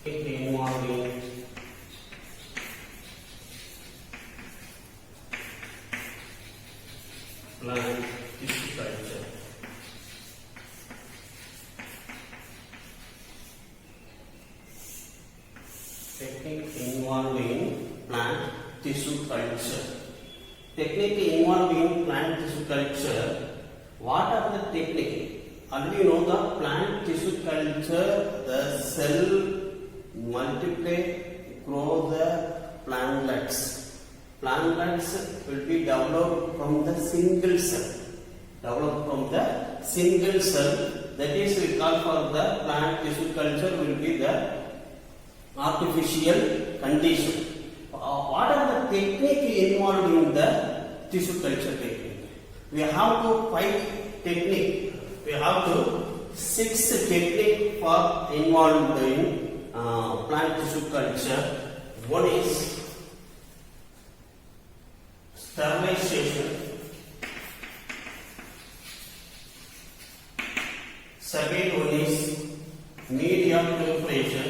involving plant tissue culture. Technique involving plant tissue culture. Technique involving plant tissue culture. What are the technique? Already you know the plant tissue culture, the cell multiply, grow the plantlets. Plantlets will be developed from the single cell. Developed from the single cell. That is we call for the plant tissue culture will be the artificial condition. What are the technique involved in the tissue culture technique? We have to 5 technique. We have to 6 technique for involved in plant tissue culture. One is sterilization. Second one is media preparation.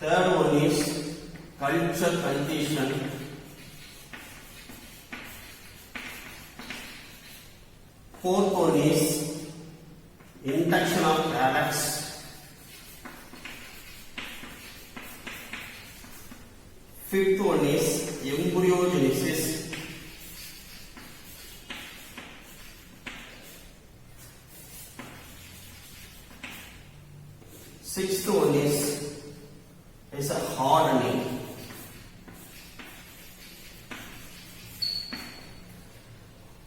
Third one is culture condition. Fourth one is induction of calyx. Fifth one is embryogenesis. Sixth one is a hardening.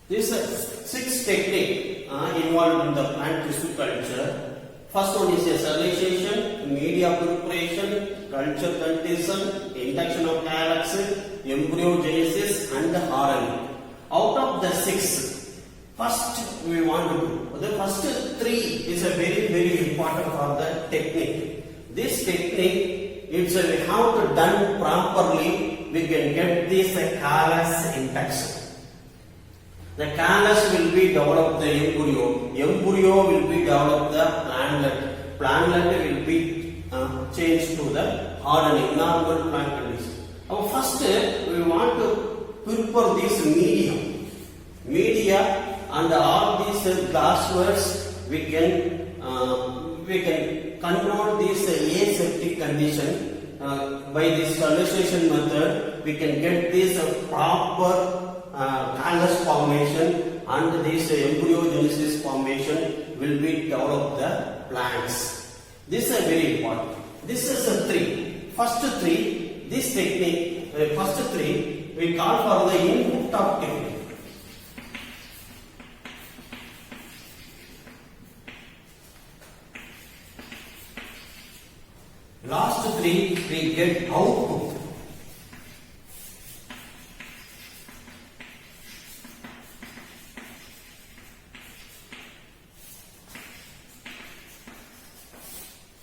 These are 6 techniques involved in the plant tissue culture. First one is sterilization, media preparation, culture condition, induction of calyx, embryogenesis, and hardening. Out of the 6, first we want to do. The first 3 is a very important for the technique. This technique, if we have to done properly, we can get this calyx induction. The calyx will be developed the embryo. Embryo will be developed the plantlet. Plantlet will be changed to the hardening, normal plant condition. First, we want to prepare this media, and all these glasswares we can control this aseptic condition by this sterilization method. We can get this proper calyx formation, and this embryogenesis formation will be developed the plants. This is very important. This is a 3. First 3, this technique, first 3 we call for the input of technique. Last 3 we get output.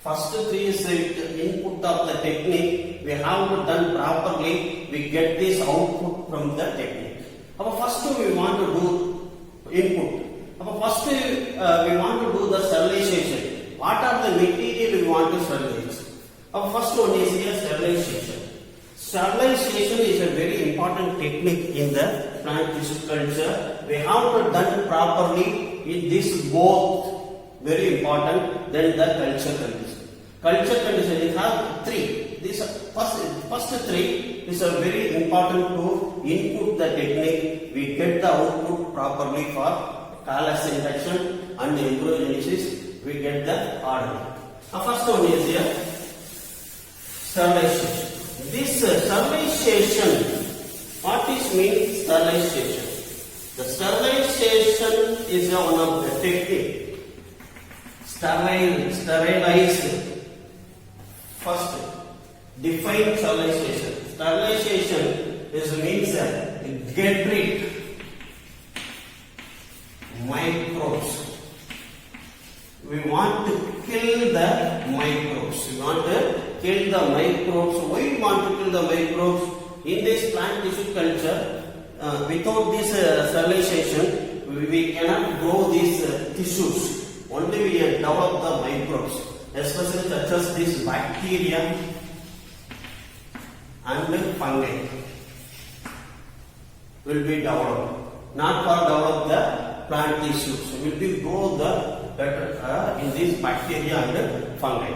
First 3 is the input of the technique. We have to done properly. We get this output from the technique. First we want to do input. First we want to do the sterilization. What are the material we want to sterilize? First one is here sterilization. Sterilization is a very important technique in the plant tissue culture. We have to done properly in this both very important. Then the culture condition. Culture condition it has 3. This first 3 is a very important to input the technique. We get the output properly for calyx induction and embryogenesis. We get the hardening. First one is here sterilization. This sterilization, what is mean sterilization? The sterilization is one of the technique. Sterilize. First, define sterilization. Sterilization means get rid microbes. We want to kill the microbes. We want to kill the microbes. Why we want to kill the microbes? In this plant tissue culture, without this sterilization, we cannot grow these tissues. Only we develop the microbes, especially such as this bacteria and fungi will be developed. Not for develop the plant tissues. Will be grow the better in these bacteria and fungi.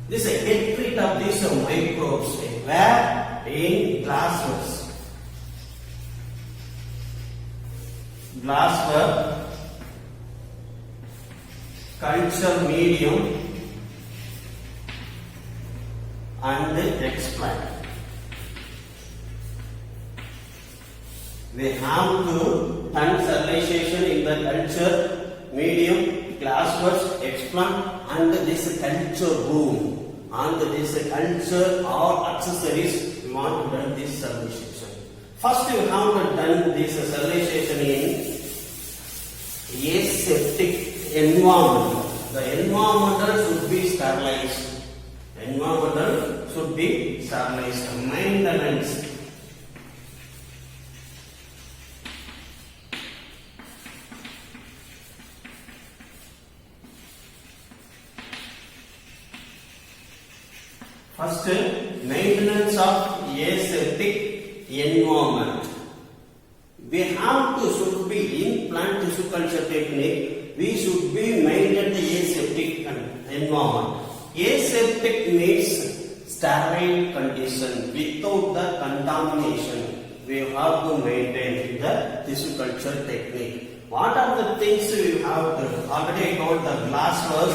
This get rid of these microbes where in glassware. Glassware, culture medium and explant. We have to done sterilization in the culture medium, glassware, explant and this culture room. And this culture or accessories, we want to done this sterilization. First we have to done this sterilization in aseptic environment. The environment should be sterilized. Environment should be sterilized. Maintenance. First, maintenance of aseptic environment. We have to should be in plant tissue culture technique. We should be maintain the aseptic environment. Aseptic means sterile condition without the contamination. We have to maintain the tissue culture technique. What are the things we have to? Already I told the glassware.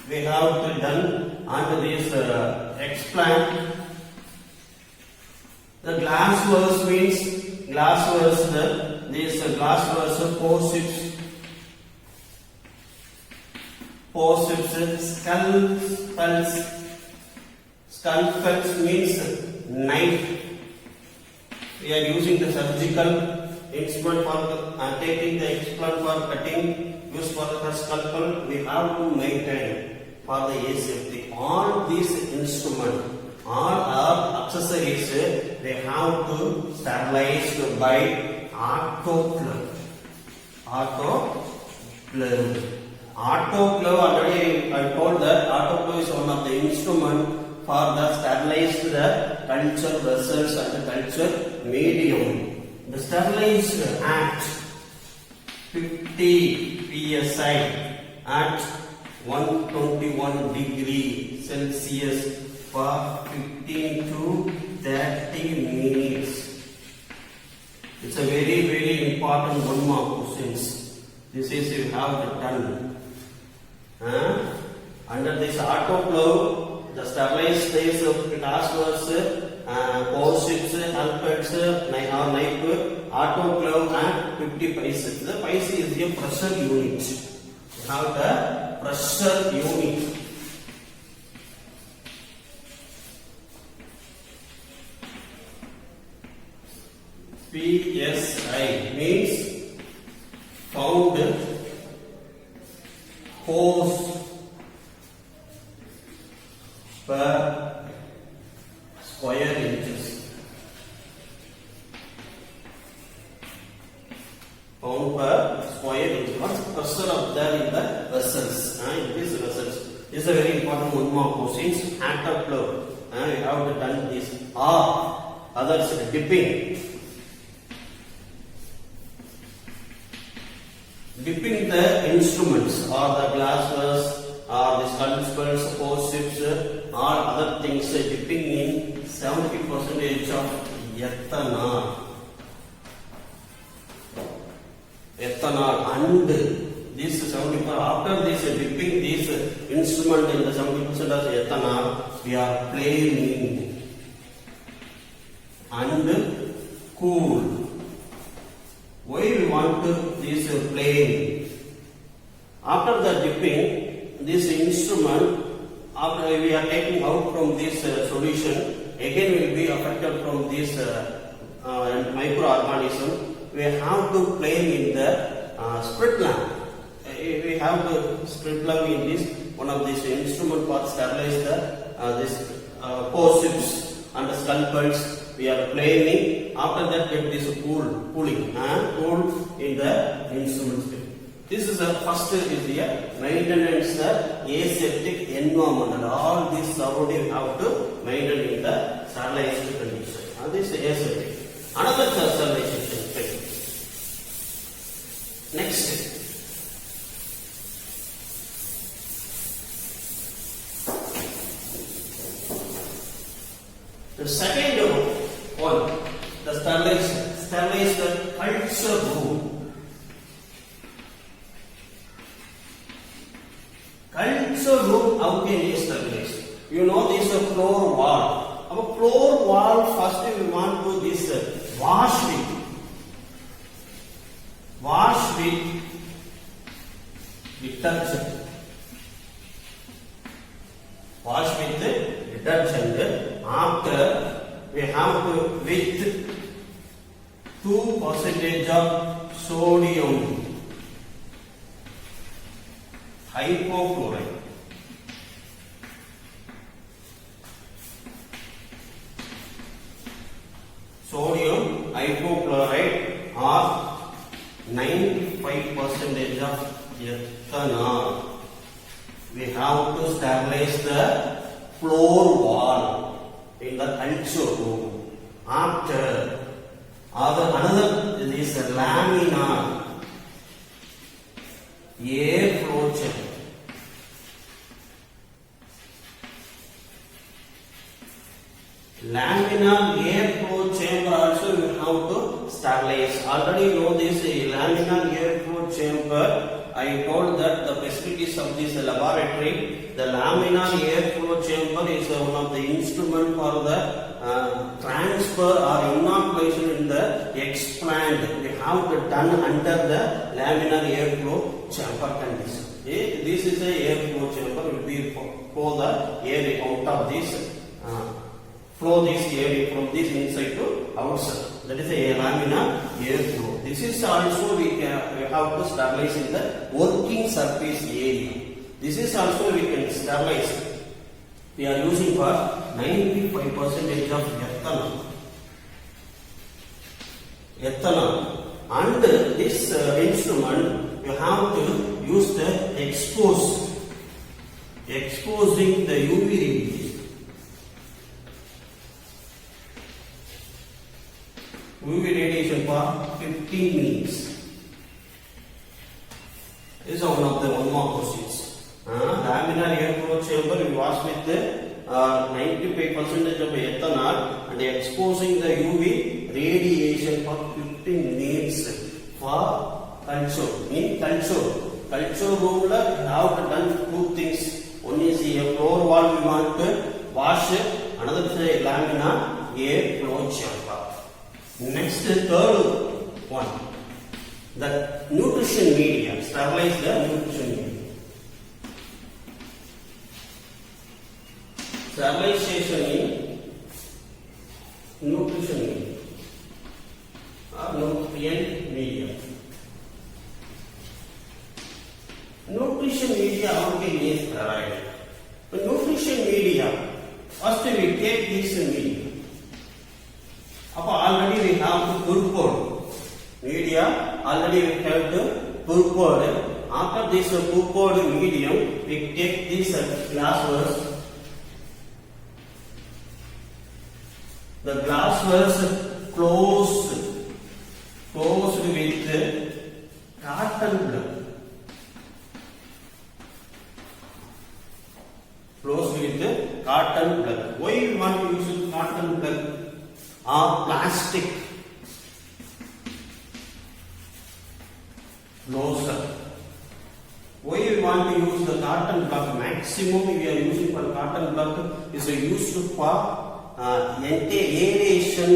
We have to done under this explant. The glassware means glassware. This glassware forceps, scalpels means knife. We are using the surgical instrument for taking the explant for cutting. Use for the scalpel. We have to maintain for the aseptic. All these instruments, all our accessories, they have to sterilize by autoclave. Autoclave, already I told that autoclave is one of the instrument for the sterilized the culture vessels and the culture medium. The sterilized at 50 psi at 121 degree Celsius for 15 to 30 minutes. It's a very important one more questions. This is you have done. Under this autoclave, the sterilized space of glassware, forceps, halpettes, or knife, autoclave and 50 pies. The pies is a pressure unit. You have the pressure unit. PSI means pound force per square inches. Pound per square inch. What's the pressure of that in the vessels? In these vessels. This is a very important one more questions. Autoclave. You have to done this. Or others dipping. Dipping the instruments or the glasswares or the scalpels, forceps, or other things, dipping in 70% of ethanol. And this 70%, after this dipping this instrument in the 70% of ethanol, we are planing and cool. Why we want this plane? After the dipping, this instrument, after we are taking out from this solution, again will be affected from this microorganism. We have to plane in the split lamp. We have to split lamp in this one of these instrument for sterilize the this forceps and the scalpels. We are planing. After that, get this cooling, cool in the instrument. This is the first is the maintenance the aseptic environment. All these surrounding have to maintain in the sterilized condition. And this is aseptic. Another sterilization technique. Next. The second one, the sterilize the culture room. Culture room, how can you sterilize? You know this is a floor wall. Our floor wall first we want to this wash with detergent. Wash with detergent. After we have to with 2% of sodium hypochlorite. Sodium hypochlorite or 95% of ethanol. We have to sterilize the floor wall in the culture room. After another is laminar air flow chamber. Laminar air flow chamber also we have to sterilize. Already know this laminar air flow chamber. I told that the facilities of this laboratory, the laminar air flow chamber is one of the instrument for the transfer or inoculation in the explant. We have to done under the laminar air flow chamber condition. Okay? This is a air flow chamber. Will be for the air out of this flow this air from this inside to outside. That is a laminar air flow. This is also we have to sterilize in the working surface area. This is also we can sterilize. We are using for 95% of ethanol. And this instrument you have to use the exposing the UV radiation. UV radiation for 15 minutes. This is one of the one more questions. Laminar air flow chamber we wash with the 95% of ethanol and exposing the UV radiation for 15 minutes for culture. In culture room we have done two things. One is a floor wall we want to wash, another is a laminar air flow chamber. Next, third one, the nutrition media. Sterilize the nutrition media. Sterilization in nutrition media or nutrient media. Nutrition media, how can we sterilize? The nutrition media, first we take this media. Already we have to purport media. Already we have to purport. After this purport medium, we take this glassware. The glassware closed with cotton plug. Closed with cotton plug. Why we want to use cotton plug or plastic closure? Why we want to use the cotton plug? Maximum we are using for cotton plug is used for aeration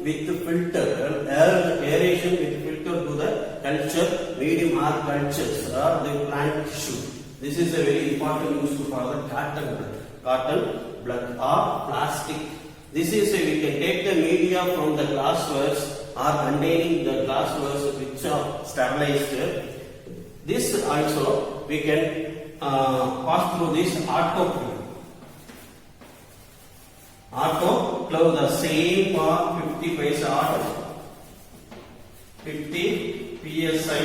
with filter, aeration with filter to the culture medium or cultures or the plant tissue. This is a very important use for the cotton plug or plastic. This is we can take the media from the glasswares or containing the glasswares which are sterilized. This also we can pass through this autoclave. Autoclave the same for 50 paisa 50 psi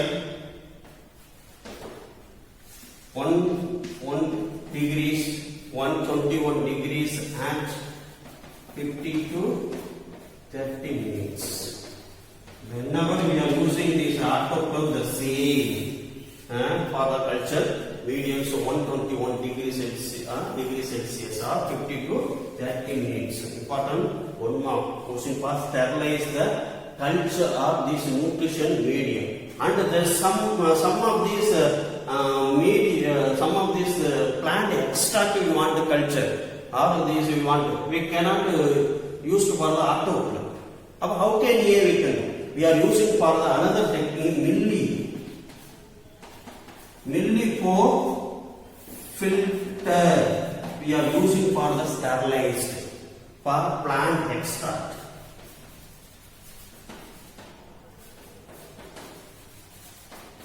1 degrees, 121 degrees at 50 to 30 minutes. Whenever we are using this autoclave, the same for the culture medium, so 121 degrees Celsius or 50 to 30 minutes. Important one more question for sterilize the culture of this nutrition medium. And there is some of these some of these plant extract we want to culture, or these we cannot use for the autoclave. How can we can? We are using for the another technique, millipore filter. We are using for the sterilized for plant extract.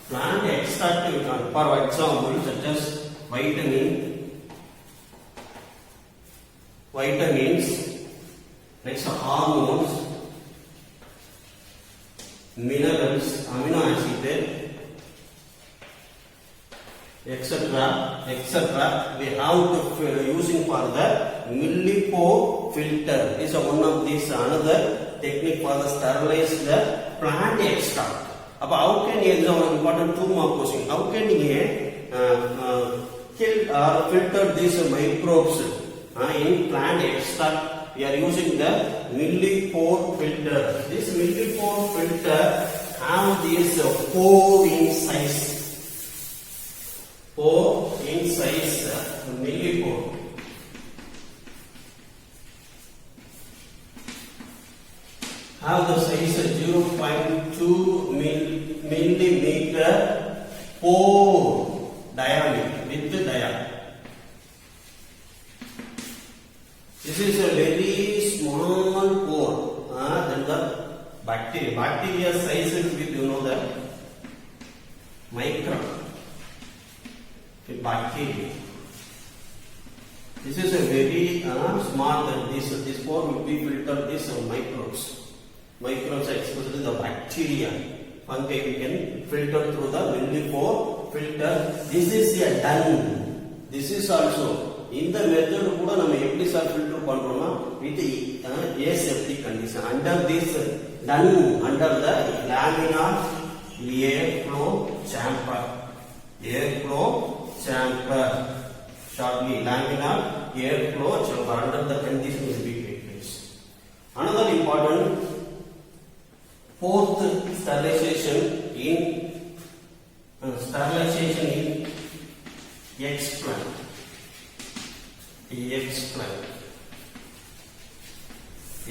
Plant extract, for example, such as vitamins, next hormones, minerals, amino acid, etc. We have to using for the millipore filter. This is one of these another technique for the sterilize the plant extract. How can you important two more questions? How can you kill or filter these microbes in plant extract? We are using the millipore filter. This millipore filter have this pore in size. Pore in size millipore. Have the size 0.2 millimeter pore diameter with the diameter. This is a very small pore than the bacteria. Bacteria size is with the micron. Bacteria. This is a very small than this pore will be filtered this microbes. Microbes especially the bacteria. Fungi we can filter through the millipore filter. This is a done. This is also. In the method கூட நம்ம எப்படி sir filter பண்றோம்னா with aseptic condition under this done under the laminar airflow chamber shortly laminar airflow chamber under the condition will be take place. Another important fourth sterilization in explant.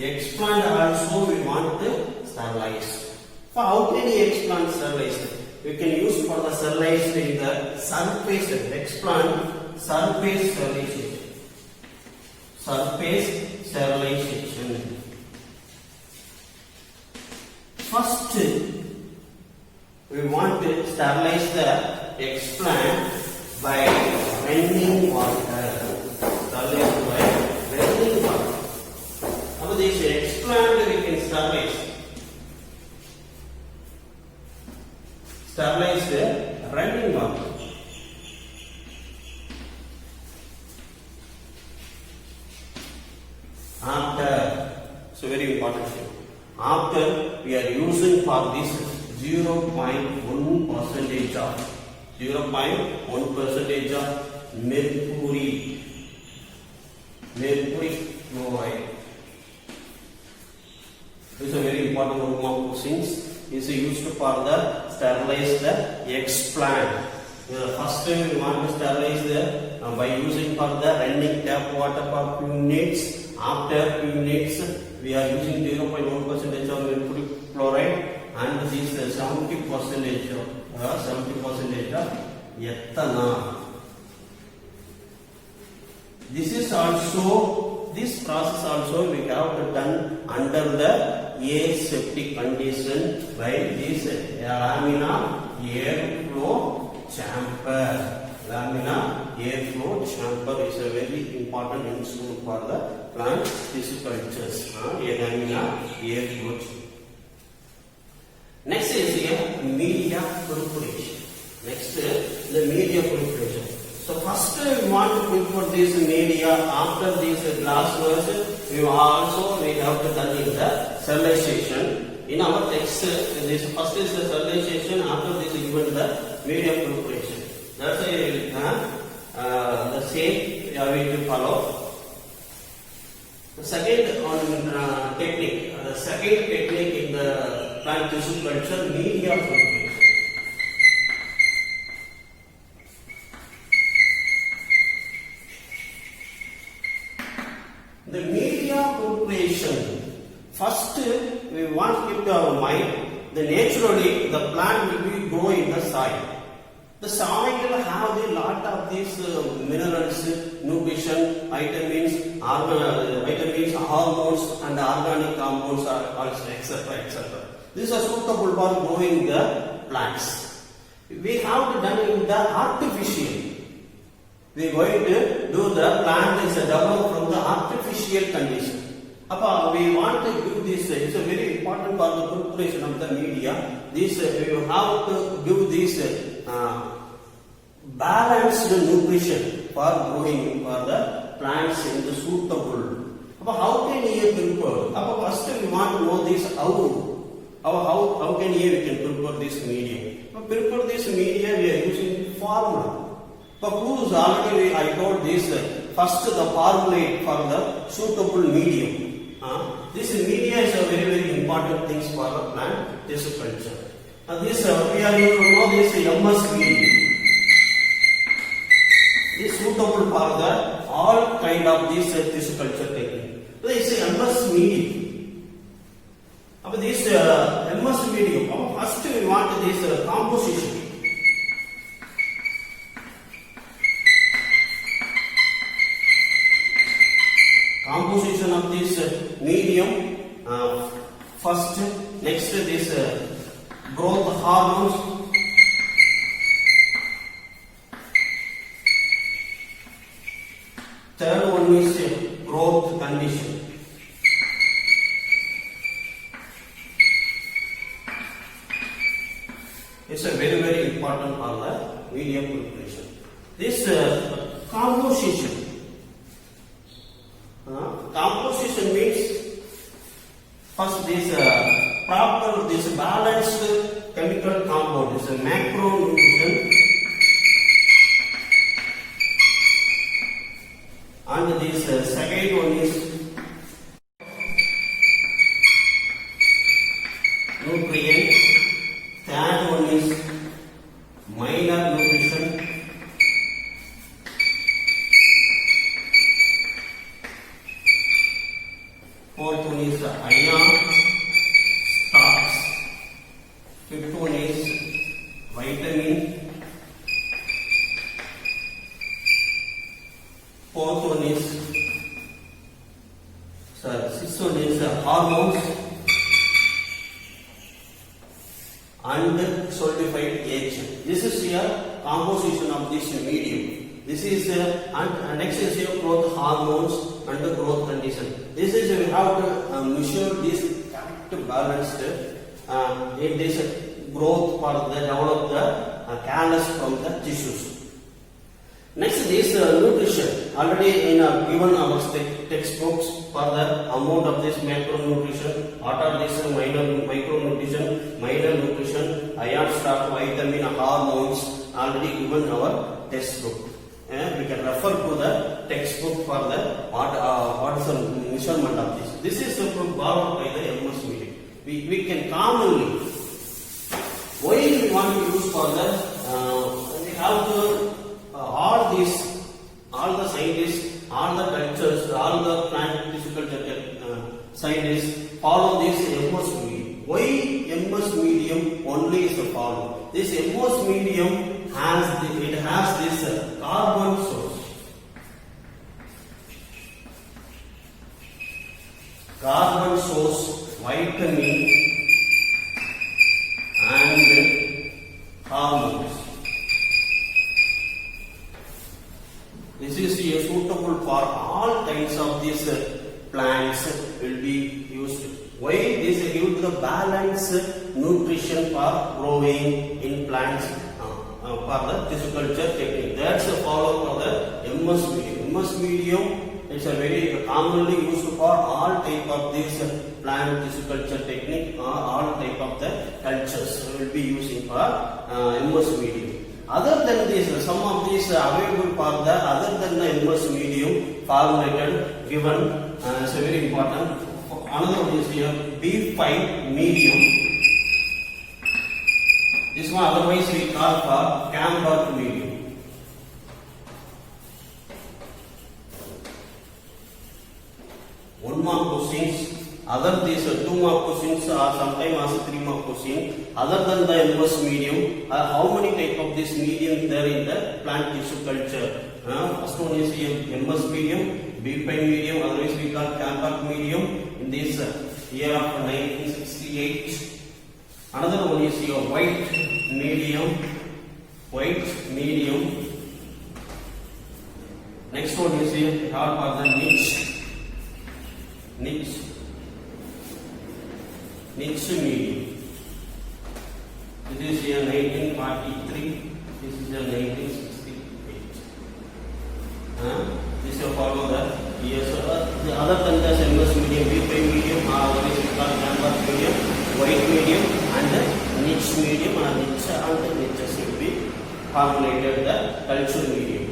Explant also we want to sterilize. How can you explant sterilize? We can use for the sterilized in the surface explant surface sterilization. First, we want to sterilize the explant by running water. This explant we can sterilize the running water. After, so very important thing. After we are using for this 0.1% of mercury chloride. This is a very important one of questions. Is used for the sterilize the explant. First we want to sterilize the by using for the running tap water for few minutes. After few minutes we are using 0.1% of mercury chloride and this 70% of ethanol. This process also we have to done under the aseptic condition by this laminar airflow chamber. Laminar airflow chamber is a very important instrument for the plant tissue cultures. Laminar airflow chamber. Next is here media preparation. Next the media preparation. So first we want to prepare this media. After this glass version, we have to done in the sterilization. In our text, this first is the sterilization. After this, given the media preparation. That's the same we are going to follow. The second technique. The second technique in the plant tissue culture, media preparation. The media preparation. First, we want to keep our mind that naturally the plant will be grow in the soil. The soil will have a lot of these minerals, nutrition, vitamins, hormones, and organic compounds, etc. etc. These are suitable for growing the plants. We have to done in the artificial. We are going to do the plant is developed from the artificial condition. We want to give this, it's a very important for the preparation of the media. This we have to give this balanced nutrition for growing for the plants in the suitable. How can you prepare? First we want to know this how can you can prepare this media? Prepare this media we are using formula. Suppose already I told this first the formulate for the suitable medium. This media is a very very important things for the plant tissue culture. This we are going to know this MS medium. This suitable for the all kind of this tissue culture technique. This is MS medium. This MS medium. First we want this composition. Composition of this medium. First, next this growth hormones. Third one is growth condition. It's a very very important for the media preparation. This composition. Composition means first this proper this balanced chemical compound is a macronutrition, and this second one is nutrient, third one is minor nutrition, fourth one is ion, starch, fifth one is vitamin, fourth one is sixth one is hormones and solidified agent. This is here composition of this medium. This is and next is your growth hormones and the growth condition. This is we have to measure this correct balanced in this growth for the develop the callus from the tissues. Next is nutrition. Already in given our textbooks for the amount of this macronutrition, what are this micronutrition, minor nutrition, ion, starch, vitamin, hormones, already given our textbook. We can refer to the textbook for the what is the measurement of this. This is borrowed by the MS medium. We can commonly, why we want to use for the we have to all the scientists, all the cultures, all the plant physical scientists follow this MS medium. Why MS medium only is the follow? This MS medium has this carbon source. Carbon source, vitamin and hormones. This is suitable for all kinds of these plants will be used. Why this give the balanced nutrition for growing in plants for the tissue culture technique. That's a follow for the MS medium. MS medium is a very commonly used for all type of this plant tissue culture technique or all type of the cultures will be using for MS medium. Other than this, some of these available for the other than the MS medium formulated given is very important. Another one is here B5 medium. This one otherwise we call for Camberg medium. 1 mark questions. Other these 2 mark questions or sometimes also 3 mark question. Other than the MS medium, how many type of this medium there in the plant tissue culture? First one is MS medium, B5 medium, otherwise we call Camberg medium in this year of 1968. Another one is your white medium. Next one is here called for the niche medium. This is here 1943. This is here 1968. This will follow the years. The other than the MS medium, B5 medium, otherwise we call Camberg medium, white medium, and the niche medium, and the niches will be formulated the culture medium.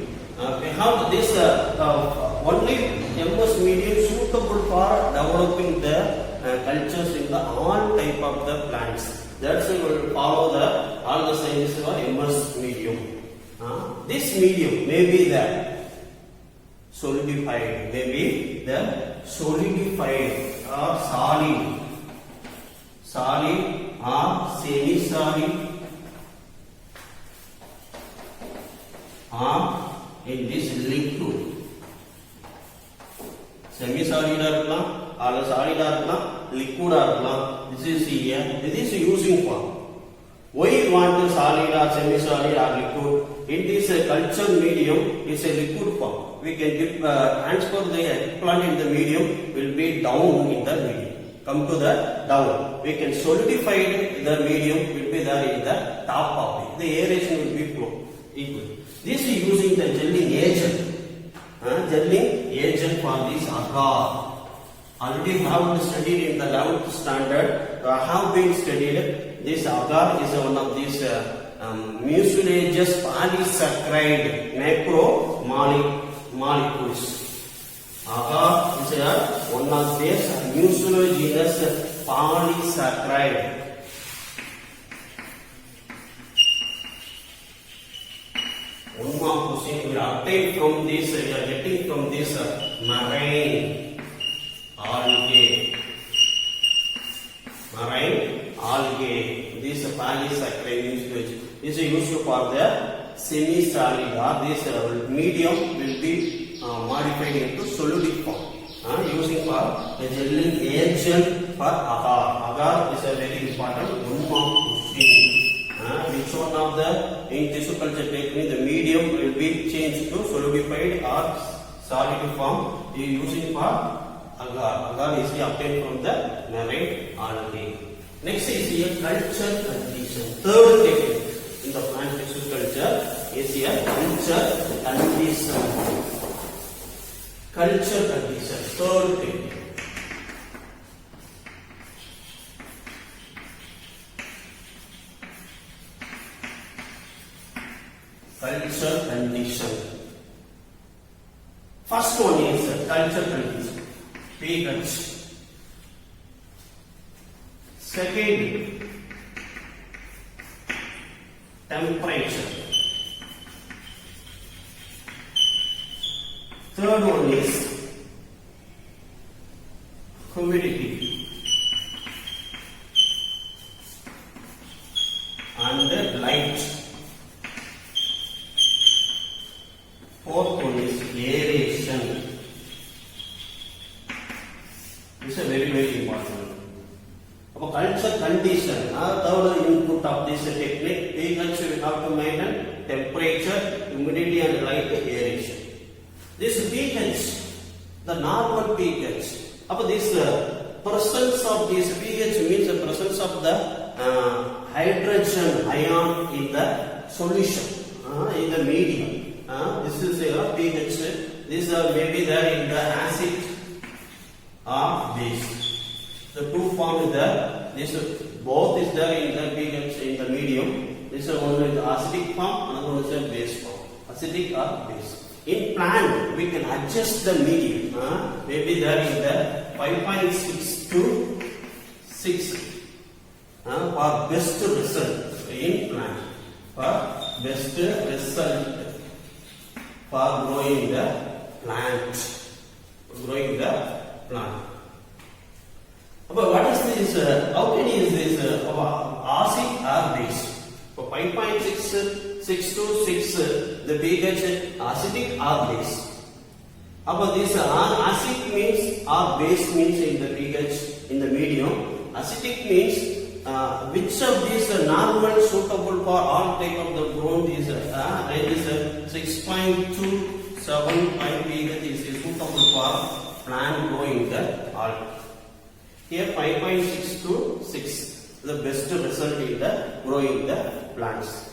We have this only MS medium suitable for developing the cultures in the all type of the plants. That's why we will follow the all the sciences for MS medium. This medium may be the solidified or solid or semi-solid or in this liquid. Semi-solid or solid or liquid or this is here. This is using form. Why you want to solid or semi-solid or liquid? In this culture medium, it's a liquid form. We can transfer the eggplant in the medium will be down in the medium. Come to the down. We can solidify the medium will be there in the top of it. The aeration will be flow equal. This is using the gelling agent. Gelling agent for this agar. Already have studied in the 11th standard. Have been studied. This agar is one of these mucilaginous polysaccharide macromolecules. Agar is one of these mucilaginous polysaccharide. One more question we obtain from this, we are getting from this marine algae. This polysaccharide mucilage is used for the semi-solid or this medium will be modified into solidic form. Using for the gelling agent for agar. Agar is a very important one more question. Which one of the in tissue culture technique the medium will be changed to solidified or solid form using for agar. Agar is obtained from the marine algae. Next is here culture condition. Third technique in the plant tissue culture is here culture condition. Culture condition. Third technique. Culture condition. First one is culture condition. pH. Second, temperature. Third one is humidity. And light. Fourth one is aeration. This is very important. Culture condition, third input of this technique, pH we have to maintain temperature, humidity and light aeration. This pH, the normal pH, this presence of this pH means the presence of the hydrogen ion in the solution. the medium. This is a pH. This may be there in the acid or base. The two form is there. This both is there in the pH in the medium. This one is the acidic form, another one is the base form. Acidic or base. In plant, we can adjust the medium. Maybe there in the 5.6 to 6 for best result in plant. For best result for growing the plant. Growing the plant. But what is this? How can you use this acid or base? For 5.6 to 6, the pH acidic or base. But this acid means or base means in the pH in the medium. Acidic means which of these are normal suitable for all type of the grown is range is 6.2 7 pH is suitable for plant growing the all. Here 5.6 to 6 the best result in the growing the plants.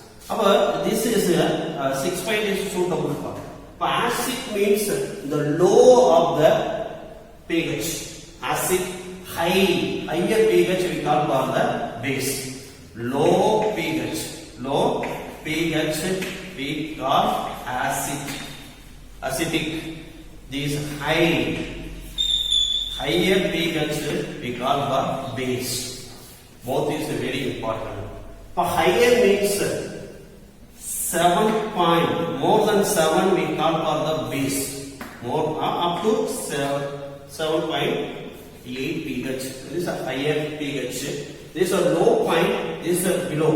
This is 6 is suitable for. Acid means the low of the pH. Acid higher pH we call for the base. Low pH we call acid. Acidic. This higher pH we call for base. Both is very important. For higher means 7 point, more than 7 we call for the base. More up to 7.8 pH. This is a higher pH. This is a low point. This is a below.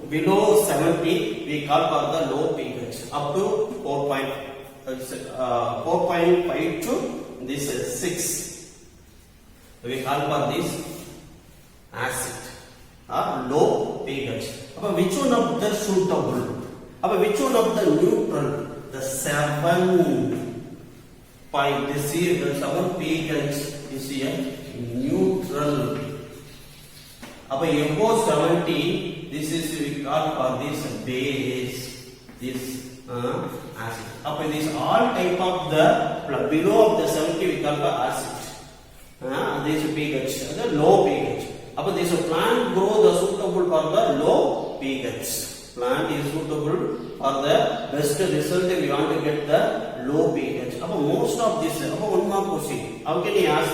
Below 70 we call for the low pH. Up to 4.5 to this is 6. We call for this acid. Low pH. Which one of the suitable? Which one of the neutral? The 7 point. This is the 7 pH is a neutral. Above 70, this is we call for this base. This acid. This all type of the below of the 70 we call for acid. This pH, the low pH. This plant grow the suitable for the low pH. Plant is suitable for the best result. We want to get the low pH. Most of this, one more question. How can you ask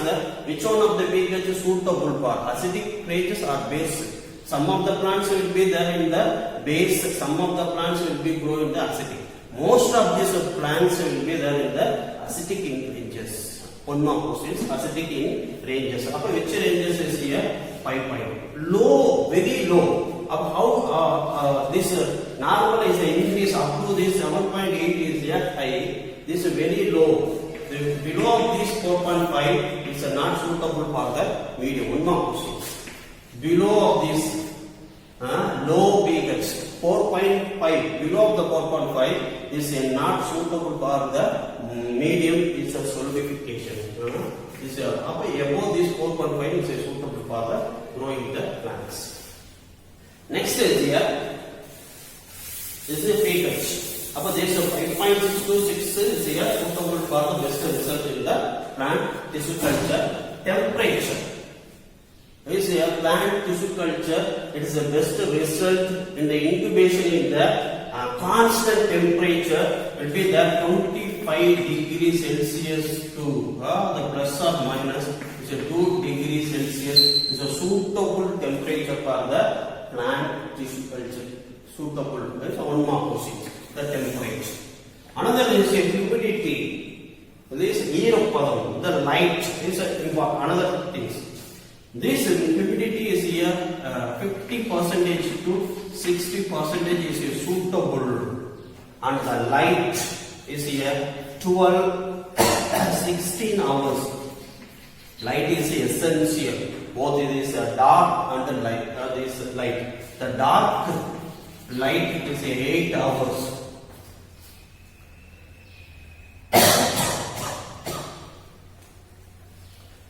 which one of the pH is suitable for acidic pHs or base? Some of the plants will be there in the base. Some of the plants will be grow in the acidic. Most of these plants will be there in the acidic in ranges. One more question. Acidic in ranges. Which ranges is here? 5. Low, very low. How this normal is increase up to this 7.8 is here high. This is very low. The below of this 4.5 is not suitable for the medium. One more question. Below of this low pH 4.5, below of the 4.5 is not suitable for the medium. It's a solidification. This above this 4.5 is suitable for the growing the plants. Next is here. This is pH. This is 5.6 to 6 is here suitable for the best result in the plant tissue culture. Temperature. This is a plant tissue culture. It is the best result in the incubation in the constant temperature will be there 25 degrees Celsius to the plus or minus is a 2 degrees Celsius is a suitable temperature for the plant tissue culture. Suitable. That is one more question. The temperature. Another is humidity. This earpadam, the light is another thing. This humidity is here 50% to 60% is suitable, and the light is here 16 hours. Light is essential. Both it is dark and the light. This light. The dark light is 8 hours.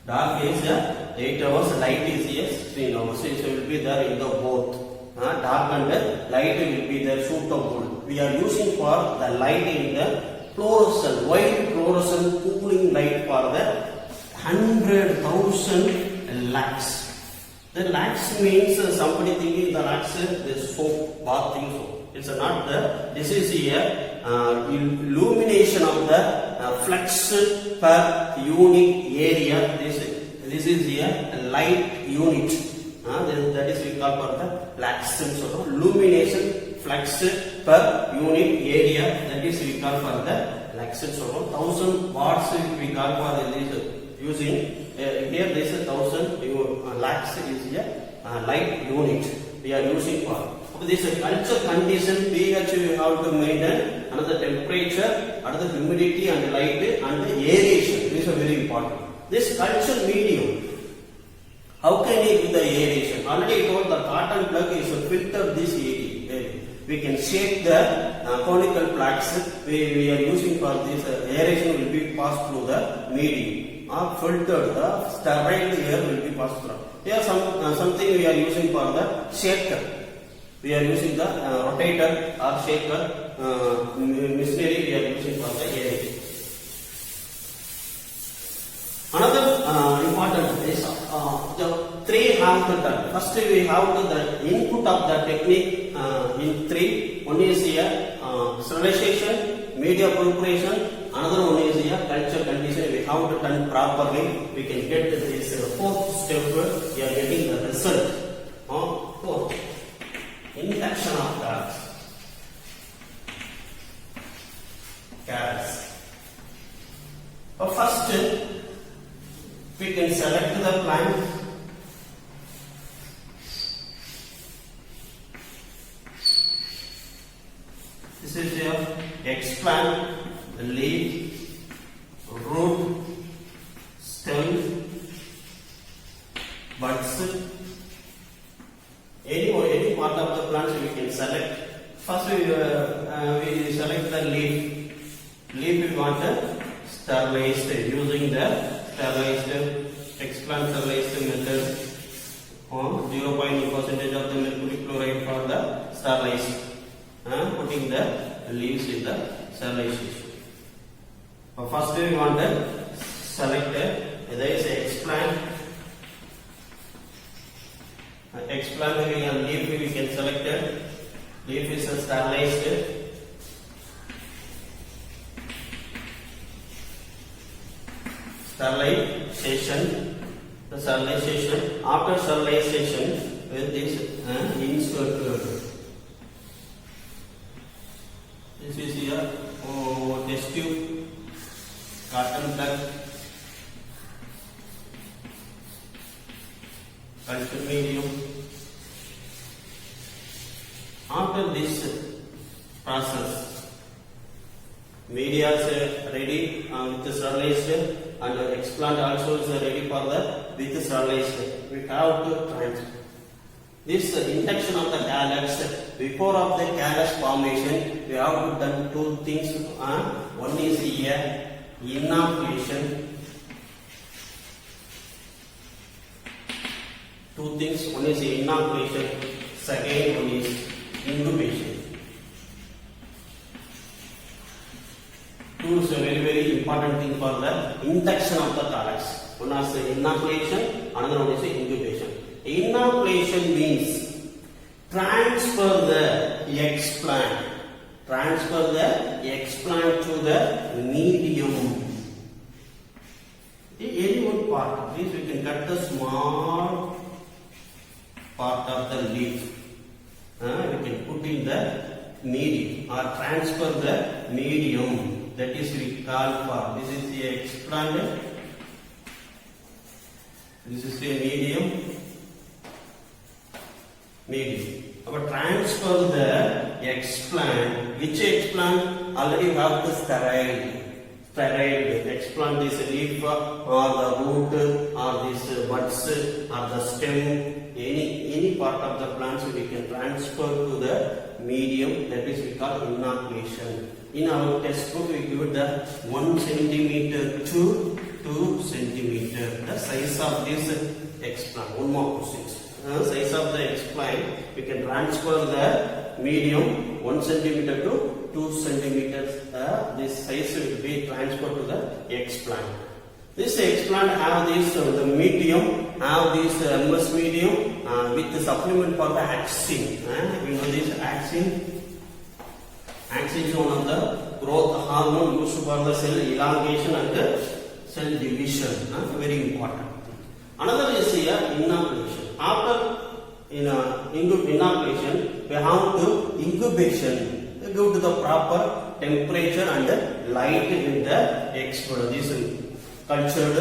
Dark is 8 hours. Light is 16 hours. So it will be there in the both. Dark and light will be there suitable. we are using for the light in the fluorescent, white fluorescent cooling light for the 100,000 lakhs. The lakhs means somebody thinking the lakhs is soap, bathing soap. It's not the, this is here illumination of the flux per unit area. This is here light unit. That is we call for the lakhs. So illumination flux per unit area. That is we call for the lakhs. So 1000 watts we call for this using. Here this is 1000 lakhs is here light unit we are using for. This is culture condition pH we have to maintain, another temperature, another humidity and light and the aeration. These are very important. This culture medium, how can it be the aeration? Already I told the cotton plug is filtered this area. We can shape the conical plaques. We are using for this aeration will be passed through the medium or filtered, the sterile air will be passed through. Here something we are using for the shaker. We are using the rotator or shaker machinery we are using for the aeration. Another important is the three have to done. First we have to the input of the technique in three. One is here sterilization, media preparation. Another one is here culture condition. We have to done properly. We can get this fourth step. We are getting the result. Fourth, induction of gas. First, we can select the plant. This is your explant, leaf, root, stem, buds. Any part of the plants we can select. First we select the leaf. Leaf we want to sterilize using the sterilized explant sterilized method. 0.1% of the mercury chloride for the sterilized. Putting the leaves in the sterilization. First we want to select there is a explant. Explant and leaf we can select it. Leaf is sterilized. Sterilization. The sterilization. After sterilization, with this insert. This is here test tube, cotton plug, culture medium. After this process, media is ready with the sterilized and explant also is ready for the with the sterilized. We have to transfer. This induction of the calyx, before of the calyx formation, we have to done two things. One is here inoculation. Two things. One is inoculation. Second one is incubation. Two is a very important thing for the induction of the calyx. One is inoculation. Another one is incubation. Inoculation means transfer the explant. Transfer the explant to the medium. Any one part. Please we can cut the small part of the leaf. We can put in the medium or transfer the medium. That is we call for. This is the explant. This is the medium. But transfer the explant. Which explant? Already have the sterile. Explant is leaf or the root or this buds or the stem. Any part of the plants we can transfer to the medium. That is we call inoculation. In our textbook we give the 1 centimeter to 2 centimeter. The size of this explant. One more question. size of the explant, we can transfer the medium 1 centimeter to 2 centimeters. This size will be transferred to the explant. This explant have this the medium, have this MS medium with the supplement for the axin. You know this axin. Axin is one of the growth hormone used for the cell elongation and the cell division. Very important. Another is here inoculation. After inoculation, we have to incubation due to the proper temperature and light in the expert. This cultured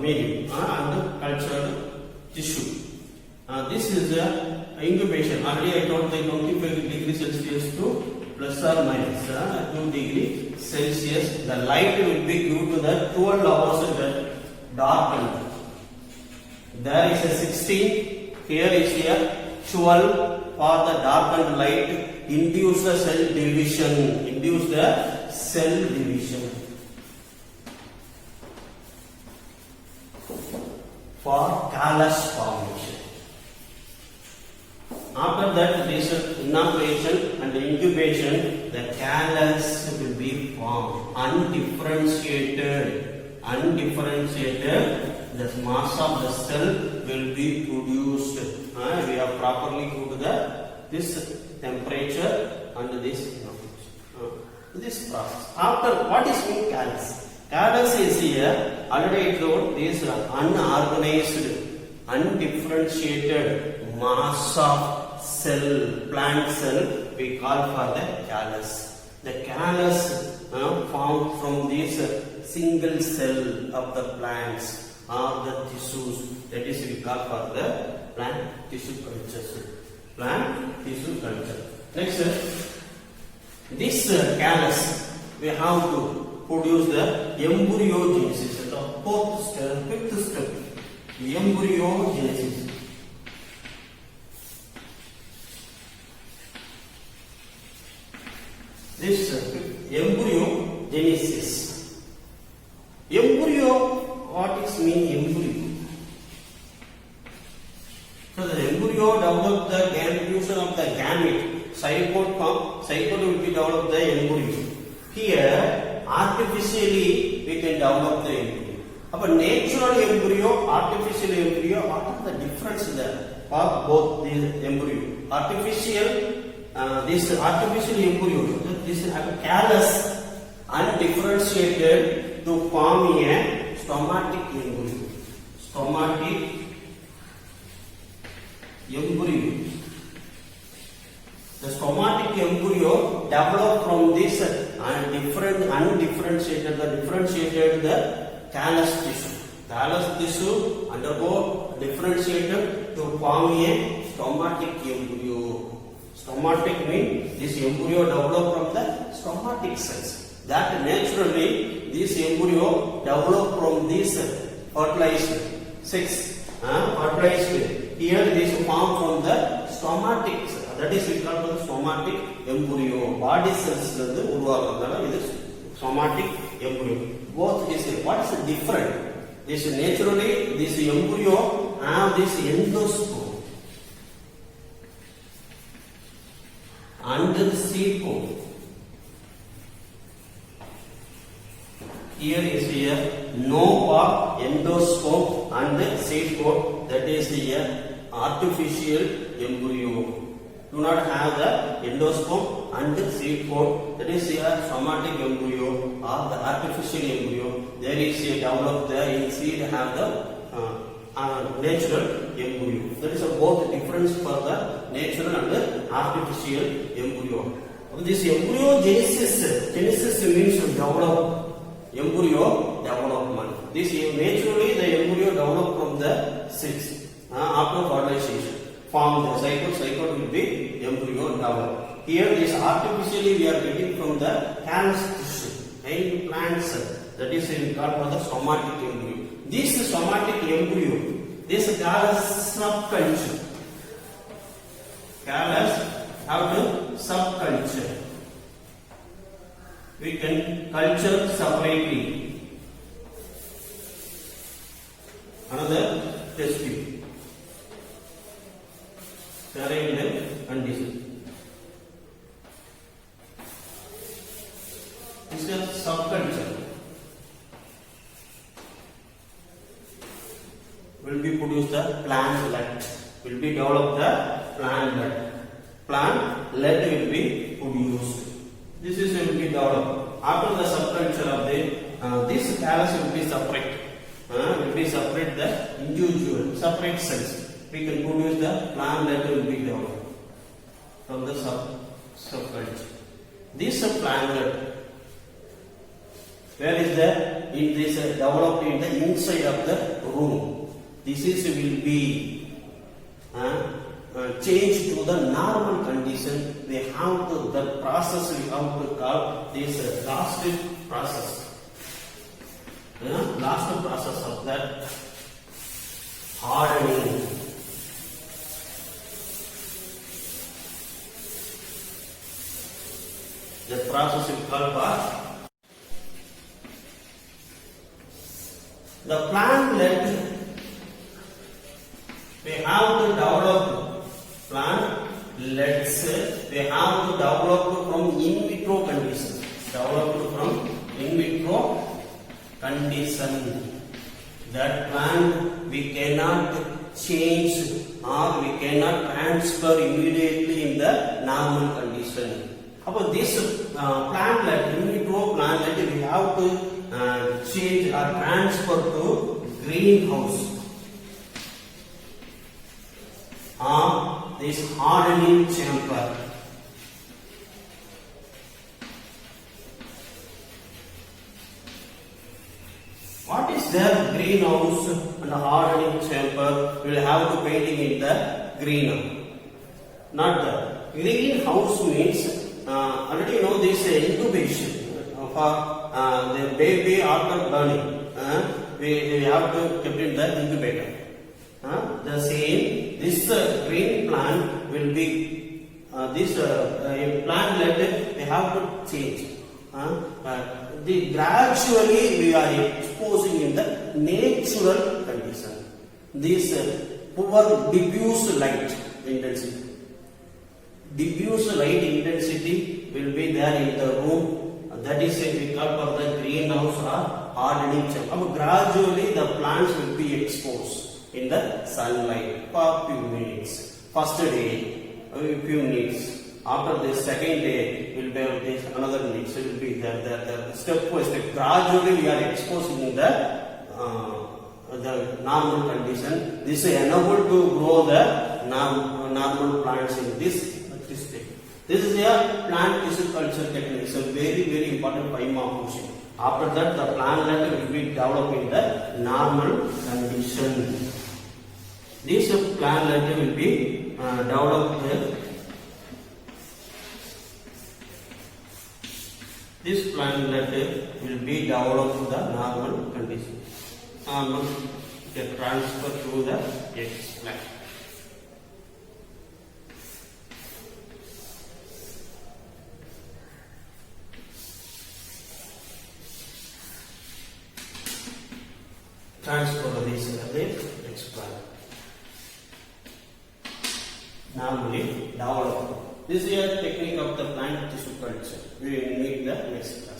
medium and cultured tissue. This is incubation. Already I told the 25 degrees Celsius to plus or minus 2 degrees Celsius. The light will be due to the 12 hours darkened. There is a 16. Here is here 12 for the darkened light. Induce the cell division. Induce the cell division. For callus formation. After that, this inoculation and incubation, the callus will be formed. Undifferentiated, the mass of the cell will be produced. We have properly put this temperature and this this process. After, what is mean callus? Callus is here, already I told, this unorganized, undifferentiated mass of cell, plant cell, we call for the callus. The callus formed from this single cell of the plants or the tissues, that is we call for the plant tissue culture. Plant tissue culture. Next, this callus, we have to produce the embryogenesis, the fifth step, embryogenesis. This embryogenesis. Embryo, what is mean embryo? So the embryo develop the fusion of the gamete. Zygote form, zygote will be developed the embryo. Here, artificially we can develop the embryo. But natural embryo, artificial embryo, what are the difference there for both these embryo? This artificial embryo, this is a callus undifferentiated to form a stomatic embryo. Stomatic embryo. The stomatic embryo developed from this undifferentiated, the callus tissue. Callus tissue undergo differentiated to form a stomatic embryo. Stomatic means this embryo developed from the stomatic cells. That naturally this embryo developed from this fertilized sex. Fertilized. Here this formed from the stomatic cells. That is we call the stomatic embryo. Body cells is stomatic embryo. Both is what is different? This naturally this embryo have this endosperm and the seed pod. Here is here no part endosperm and the seed pod. That is here artificial embryo. Do not have the endosperm and the seed pod. That is here somatic embryo or the artificial embryo. There is a developed there in seed have the natural embryo. That is both difference for the natural and the artificial embryo. This embryogenesis, genesis means develop. Embryo development. This naturally the embryo develop from the seeds after fertilization. Form the zygote will be embryo developed. Here this artificially we are getting from the callus tissue in plants. That is we call for the somatic embryo. This somatic embryo, this callus subculture. Callus have to subculture. We can culture separately. Another test tube. sterile condition. This is a subculture. Will be produced the plantlet. Will be developed the plantlet. Plantlet will be produced. This is will be developed after the subculture of the this callus will be separate. Will be separate the individual separate cells. We can produce the plantlet will be developed from the subculture. This plantlet, where is the it is developed in the inside of the room. This is will be changed to the normal condition. We have to the process we have to call this last process. Last process of that hardening. The process is called the plantlet. We have to develop plantlets. We have to develop from in vitro condition. Developed from in vitro condition. That plant we cannot change or we cannot transfer immediately in the normal condition. About this plantlet, in vitro plantlet, we have to change or transfer to greenhouse. This hardening chamber. What is the greenhouse and hardening chamber? We will have to painting in the greenhouse. Not the greenhouse means already you know this incubation for the baby after burning. We have to keep in the incubator. The same, this green plant will be this plantlet we have to change. Gradually we are exposing in the natural condition. This poor diffuse light intensity. Diffuse light intensity will be there in the room. That is we call for the greenhouse or hardening chamber. Gradually the plants will be exposed in the sunlight for few minutes. First day, few minutes. After the second day, will be this another minutes. It will be the step by step. Gradually, we are exposing the normal condition. This is enabled to grow the normal plants in this state. This is a plant tissue culture technique. It's a very important function. After that, the plantlet will be developed in the normal condition. This plantlet will be developed. This plantlet will be developed to the normal condition. Get transfer to the X plant. Transfer this X plant. Normally develop. This is a technique of the plant tissue culture. We will meet the next class.